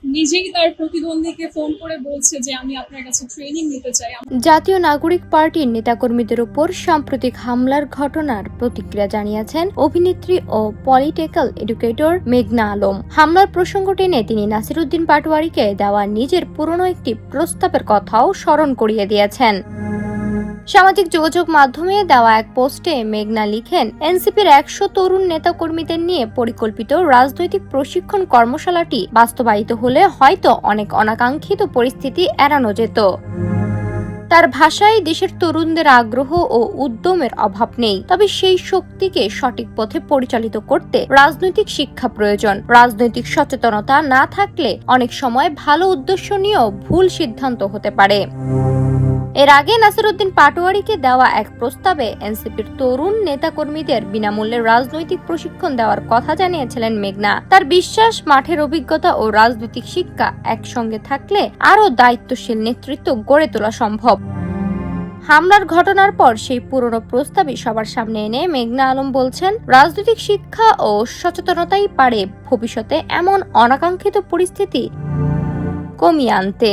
নিজেই তার প্রতিদ্বন্দ্বীকে ফোন করে বলছে যে আমি আপনার কাছে ট্রেনিং নিতে চাই। জাতীয় নাগরিক পার্টির নেতাকর্মীদের উপর সাম্প্রতিক হামলার ঘটনার প্রতিক্রিয়া জানিয়েছেন অভিনেত্রী ও পলিটিক্যাল এডুকেটর মেঘনা আলম। হামলার প্রসঙ্গ টেনে তিনি নাসিরউদ্দিন পাটোয়ারীকে দেওয়া নিজের পুরনো একটি প্রস্তাবের কথাও স্মরণ করিয়ে দিয়েছেন। সামাজিক যোগাযোগ মাধ্যমে দেওয়া এক পোস্টে মেঘনা লিখেন, এনসিপির 100 তরুণ নেতাকর্মীদের নিয়ে পরিকল্পিত রাজনৈতিক প্রশিক্ষণ কর্মশালাটি বাস্তবায়িত হলে হয়তো অনেক অনাকাঙ্ক্ষিত পরিস্থিতি এড়ানো যেত। তার ভাষায়, দেশের তরুণদের আগ্রহ ও উদ্যমের অভাব নেই, তবে সেই শক্তিকে সঠিক পথে পরিচালিত করতে রাজনৈতিক শিক্ষা প্রয়োজন। রাজনৈতিক সচেতনতা না থাকলে অনেক সময় ভালো উদ্দেশ্য নিয়েও ভুল সিদ্ধান্ত হতে পারে। এর আগে নাসিরউদ্দিন পাটোয়ারীকে দেওয়া এক প্রস্তাবে এনসিপির তরুণ নেতাকর্মীদের বিনামূল্যে রাজনৈতিক প্রশিক্ষণ দেওয়ার কথা জানিয়েছিলেন মেঘনা। তার বিশ্বাস, মাঠের অভিজ্ঞতা ও রাজনৈতিক শিক্ষা একসঙ্গে থাকলে আরও দায়িত্বশীল নেতৃত্ব গড়ে তোলা সম্ভব। হামলার ঘটনার পর সেই পুরনো প্রস্তাবই সবার সামনে এনে মেঘনা আলম বলছেন, রাজনৈতিক শিক্ষা ও সচেতনতাই পারে ভবিষ্যতে এমন অনাকাঙ্ক্ষিত পরিস্থিতি কমিয়ে আনতে।